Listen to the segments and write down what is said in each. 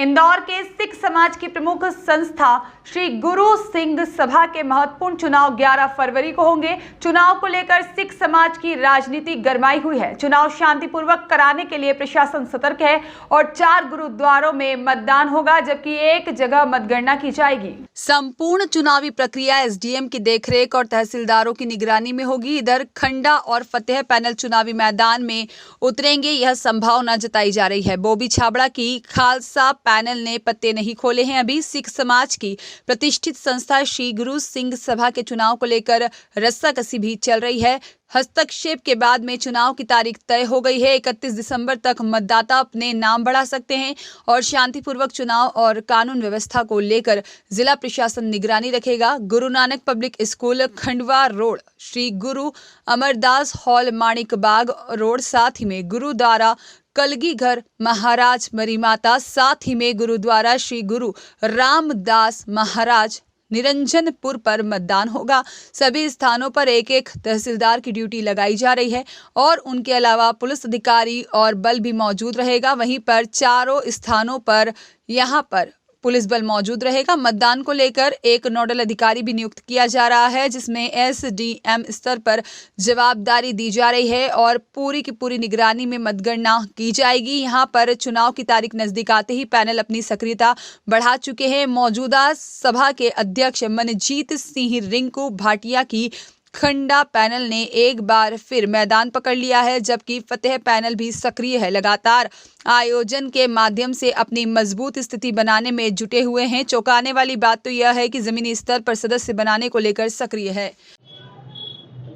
इंदौर के सिख समाज की प्रमुख संस्था श्री गुरु सिंह सभा के महत्वपूर्ण चुनाव 11 फरवरी को होंगे। चुनाव को लेकर सिख समाज की राजनीति गरमाई हुई है। चुनाव शांतिपूर्वक कराने के लिए प्रशासन सतर्क है और 4 गुरुद्वारों में मतदान होगा, जबकि एक जगह मतगणना की जाएगी। संपूर्ण चुनावी प्रक्रिया एसडीएम की देखरेख और तहसीलदारों की निगरानी में होगी। इधर खंडा और फतेह पैनल चुनावी मैदान में उतरेंगे, यह संभावना जताई जा रही है। बोबी छाबड़ा की खालसा पैनल ने पत्ते नहीं खोले हैं। अभी सिख समाज की प्रतिष्ठित संस्था श्री गुरु सिंह सभा के चुनाव को लेकर रस्साकसी भी चल रही है। हस्तक्षेप के बाद में चुनाव की तारीख तय हो गई है। 31 दिसंबर तक मतदाता अपने नाम बढ़ा सकते हैं और शांतिपूर्वक चुनाव और कानून व्यवस्था को लेकर जिला प्रशासन निगरानी रखेगा। Guru Nanak public school Khandwa road, Shri गुरु अमरदास हॉल माणिक बाग रोड, साथ ही में गुरुद्वारा कलगी घर महाराज मरीमाता, साथ ही में गुरुद्वारा श्री गुरु रामदास महाराज निरंजनपुर पर मतदान होगा। सभी स्थानों पर एक एक तहसीलदार की ड्यूटी लगाई जा रही है और उनके अलावा पुलिस अधिकारी और बल भी मौजूद रहेगा। वहीं पर चारों स्थानों पर यहां पर पुलिस बल मौजूद रहेगा। मतदान को लेकर एक नोडल अधिकारी भी नियुक्त किया जा रहा है, जिसमें एसडीएम स्तर पर जवाबदारी दी जा रही है और पूरी की पूरी निगरानी में मतगणना की जाएगी। यहां पर चुनाव की तारीख नजदीक आते ही पैनल अपनी सक्रियता बढ़ा चुके हैं। मौजूदा सभा के अध्यक्ष मनजीत सिंह रिंकू भाटिया की खंडा पैनल ने एक बार फिर मैदान पकड़ लिया है, जबकि फतेह पैनल भी सक्रिय है। लगातार आयोजन के माध्यम से अपनी मजबूत स्थिति बनाने में जुटे हुए हैं। चौंकाने वाली बात तो यह है कि जमीनी स्तर पर सदस्य बनाने को लेकर सक्रिय है।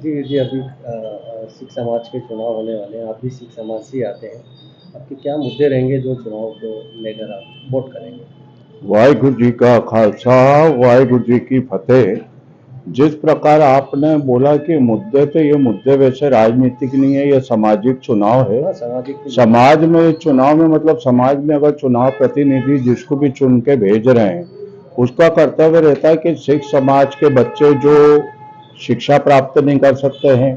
जी अभी सिख समाज के चुनाव होने वाले हैं। आप भी सिख समाज से आते हैं, आपके क्या मुद्दे रहेंगे जो चुनाव को लेकर आप वोट करेंगे? वाहिगुरु जी का खालसा, वाहिगुरु जी की फतेह। जिस प्रकार आपने बोला कि मुद्दे, तो ये मुद्दे वैसे राजनीतिक नहीं है, ये सामाजिक चुनाव है। समाज में चुनाव में मतलब समाज में अगर चुनाव प्रतिनिधि जिसको भी चुन के भेज रहे हैं, उसका कर्तव्य रहता है कि सिख समाज के बच्चे जो शिक्षा प्राप्त नहीं कर सकते हैं,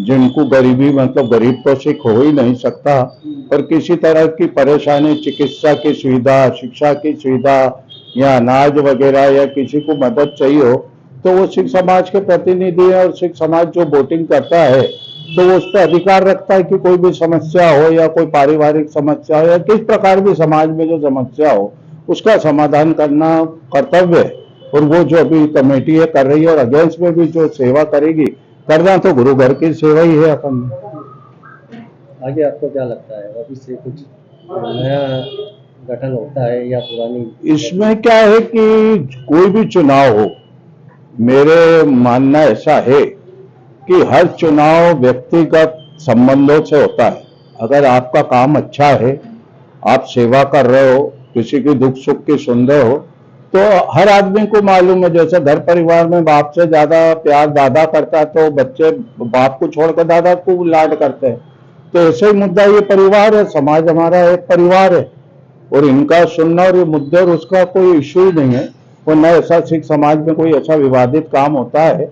जिनको गरीबी मतलब गरीब तो सिख हो ही नहीं सकता, पर किसी तरह की परेशानी, चिकित्सा की सुविधा, शिक्षा की सुविधा या अनाज वगैरह या किसी को मदद चाहिए हो, तो वो सिख समाज के प्रतिनिधि है और सिख समाज जो वोटिंग करता है तो वो उस पर अधिकार रखता है कि कोई भी समस्या हो या कोई पारिवारिक समस्या हो या किस प्रकार भी समाज में जो समस्या हो उसका समाधान करना कर्तव्य है। और वो जो अभी कमेटी है कर रही है और अगेंस्ट में भी जो सेवा करेगी, करना तो गुरु घर की सेवा ही है अपन। आगे आपको क्या लगता है, अभी से कुछ नया गठन होता है या पुरानी? इसमें क्या है कि कोई भी चुनाव हो, मेरे मानना ऐसा है कि हर चुनाव व्यक्तिगत संबंधों से होता है। अगर आपका काम अच्छा है, आप सेवा कर रहे हो, किसी की दुख सुख की सुन रहे हो, तो हर आदमी को मालूम है। जैसे घर परिवार में बाप से ज्यादा प्यार दादा करता है, तो बच्चे बाप को छोड़कर दादा को लाड करते हैं। तो ऐसे ही मुद्दा ये परिवार है, समाज हमारा एक परिवार है और इनका सुनना और ये मुद्दे और उसका कोई इश्यू ही नहीं है। और न ऐसा सिख समाज में कोई ऐसा विवादित काम होता है।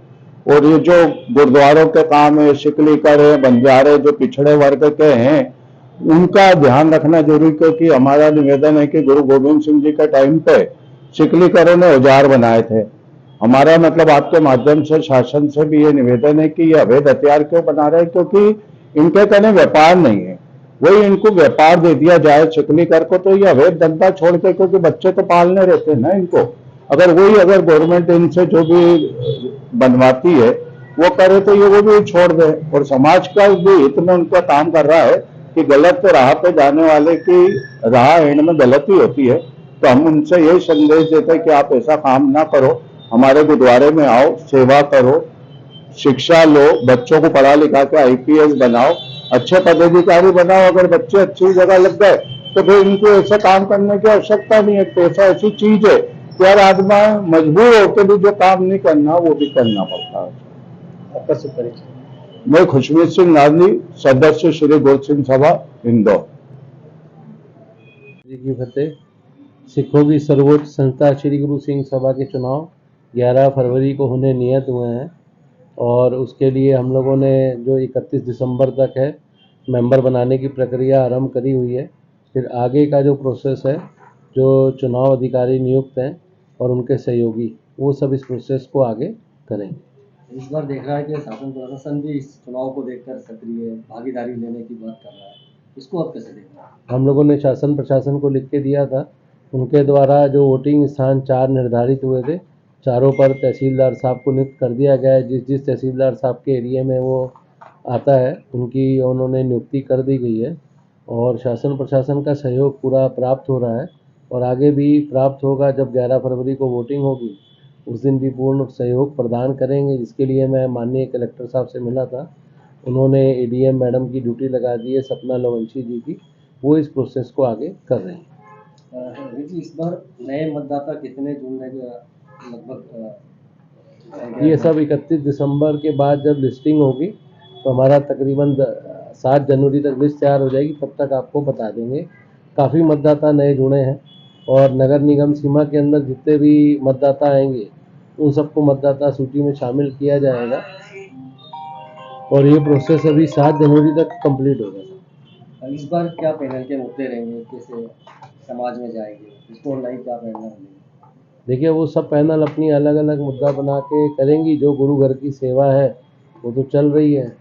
और ये जो गुरुद्वारों के काम है, शिकलीकर है, बंजारे जो पिछड़े वर्ग के हैं, उनका ध्यान रखना जरूरी, क्योंकि हमारा निवेदन है कि गुरु गोविंद सिंह जी के टाइम पे शिकलीकरों ने औजार बनाए थे। हमारा मतलब आपके माध्यम से शासन से भी ये निवेदन है कि ये अवैध हथियार क्यों बना रहे हैं, क्योंकि इनके कहने व्यापार नहीं है, वही इनको व्यापार दे दिया जाए शिकलीकर को, तो ये अवैध धंधा छोड़ के, क्योंकि बच्चे तो पालने रहते हैं ना इनको, अगर गवर्नमेंट इनसे जो भी बनवाती है वो करे तो ये वो भी छोड़ दे। और समाज का भी हित में उनका काम कर रहा है कि गलत राह पे जाने वाले की राह एंड में गलत ही होती है। तो हम उनसे यही संदेश देते हैं कि आप ऐसा काम ना करो, हमारे गुरुद्वारे में आओ, सेवा करो, शिक्षा लो, बच्चों को पढ़ा लिखा के IPS बनाओ, अच्छे पदाधिकारी बनाओ। अगर बच्चे अच्छी जगह लग गए तो फिर इनको ऐसा काम करने की आवश्यकता नहीं है। पैसा ऐसी चीज है कि यार आदमी मजबूर होकर भी जो काम नहीं करना वो भी करना पड़ता है। आपका शुभ परिचय? मैं खुशमीत सिंह नाजनी, सदस्य श्री गुरु सिंह सभा, इंदौर। जी की फतेह। सिखों की सर्वोच्च संस्था श्री गुरु सिंह सभा के चुनाव 11 फरवरी को होने नियत हुए हैं और उसके लिए हम लोगों ने जो 31 दिसंबर तक है मेंबर बनाने की प्रक्रिया आरंभ करी हुई है। फिर आगे का जो प्रोसेस है जो चुनाव अधिकारी नियुक्त हैं और उनके सहयोगी, वो सब इस प्रोसेस को आगे करेंगे। इस बार देख रहा है कि शासन प्रशासन भी इस चुनाव को देखकर सक्रिय भागीदारी लेने की बात कर रहा है, इसको आप कैसे देख रहे हैं? हम लोगों ने शासन प्रशासन को लिख के दिया था, उनके द्वारा जो वोटिंग स्थान 4 निर्धारित हुए थे, चारों पर तहसीलदार साहब को नियुक्त कर दिया गया है। जिस जिस तहसीलदार साहब के एरिया में वो आता है उनकी उन्होंने नियुक्ति कर दी गई है और शासन प्रशासन का सहयोग पूरा प्राप्त हो रहा है और आगे भी प्राप्त होगा। जब 11 फरवरी को वोटिंग होगी उस दिन भी पूर्ण सहयोग प्रदान करेंगे, जिसके लिए मैं माननीय कलेक्टर साहब से मिला था। उन्होंने एडीएम मैडम की ड्यूटी लगा दी है, सपना लवंशी जी की, वो इस प्रोसेस को आगे कर रहे हैं। इस बार नए मतदाता कितने जुड़ने का लगभग ये सब 31 दिसंबर के बाद जब लिस्टिंग होगी तो हमारा तकरीबन 7 जनवरी तक लिस्ट तैयार हो जाएगी, तब तक आपको बता देंगे। काफ़ी मतदाता नए जुड़े हैं और नगर निगम सीमा के अंदर जितने भी मतदाता आएंगे उन सबको मतदाता सूची में शामिल किया जाएगा और ये प्रोसेस अभी 7 जनवरी तक कंप्लीट होगा। इस बार क्या पैनल के मुद्दे रहेंगे, कैसे समाज में जाएंगे, इसको ऑनलाइन क्या पैनल रहेंगे? देखिए वो सब पैनल अपनी अलग अलग मुद्दा बना के करेंगी। जो गुरु घर की सेवा है वो तो चल रही है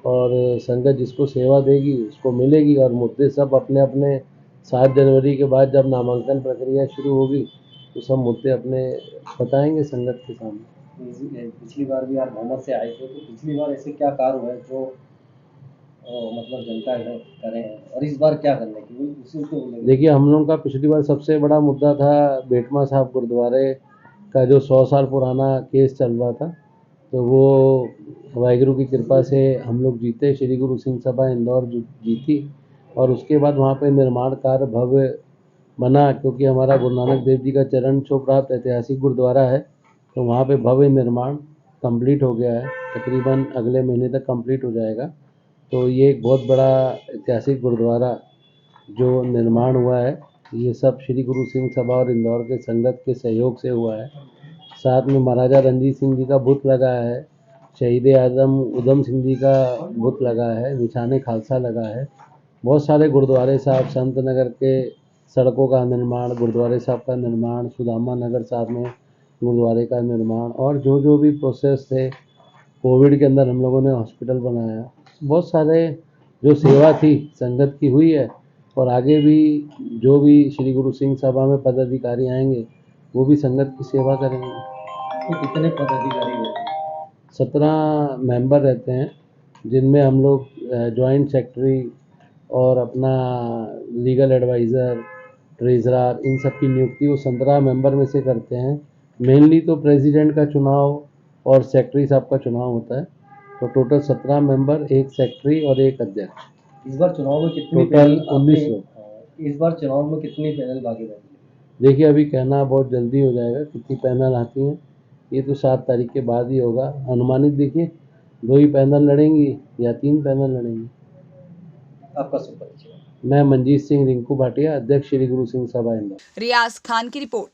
और संगत जिसको सेवा देगी उसको मिलेगी और मुद्दे सब अपने अपने 7 जनवरी के बाद जब नामांकन प्रक्रिया शुरू होगी तो सब मुद्दे अपने बताएंगे संगत के सामने। पिछली बार भी आप बहुमत से आए थे, तो पिछली बार ऐसे क्या कार्य हुए जो मतलब जनता ने करे हैं और इस बार क्या करने की उसी को बोलेंगे? देखिए हम लोगों का पिछली बार सबसे बड़ा मुद्दा था बेटमा साहब गुरुद्वारे का जो 100 साल पुराना केस चल रहा था, तो वो वाहिगुरु की कृपा से हम लोग जीते, श्री गुरु सिंह सभा इंदौर जीती और उसके बाद वहाँ पे निर्माण कार्य भव्य बना, क्योंकि हमारा गुरु नानक देव जी का चरण छू प्राप्त ऐतिहासिक गुरुद्वारा है, तो वहाँ पे भव्य निर्माण कंप्लीट हो गया है, तकरीबन अगले महीने तक कंप्लीट हो जाएगा। तो ये एक बहुत बड़ा ऐतिहासिक गुरुद्वारा जो निर्माण हुआ है, ये सब श्री गुरु सिंह सभा और इंदौर के संगत के सहयोग से हुआ है। साथ में महाराजा रणजीत सिंह जी का बुत लगा है, शहीद आजम उधम सिंह जी का बुत लगा है, निशाने खालसा लगा है। बहुत सारे गुरुद्वारे साहब, संत नगर के सड़कों का निर्माण, गुरुद्वारे साहब का निर्माण, सुदामा नगर साहब में गुरुद्वारे का निर्माण और जो भी प्रोसेस थे, कोविड के अंदर हम लोगों ने हॉस्पिटल बनाया, बहुत सारे जो सेवा थी संगत की हुई है और आगे भी जो भी श्री गुरु सिंह सभा में पदाधिकारी आएंगे वो भी संगत की सेवा करेंगे। तो कितने पदाधिकारी रहते हैं? 17 मेंबर रहते हैं, जिनमें हम लोग जॉइंट सेक्रेटरी और अपना लीगल एडवाइज़र, ट्रेजरर, इन सब की नियुक्ति वो 17 मेंबर में से करते हैं। मेनली तो प्रेसिडेंट का चुनाव और सेक्रेटरी साहब का चुनाव होता है, तो टोटल 17 मेंबर, एक सेक्रेटरी और एक अध्यक्ष। इस बार चुनाव में कितनी टोटल पैनल 19 लोग। इस बार चुनाव में कितनी पैनल बाकी रहेंगे? देखिए अभी कहना बहुत जल्दी हो जाएगा कितनी पैनल आती हैं, ये तो 7 तारीख के बाद ही होगा। अनुमानित देखिए 2 ही पैनल लड़ेंगी या 3 पैनल लड़ेंगी। आपका शुभ परिचय। मैं मनजीत सिंह रिंकू भाटिया, अध्यक्ष श्री गुरु सिंह सभा इंदौर। रियाज खान की रिपोर्ट।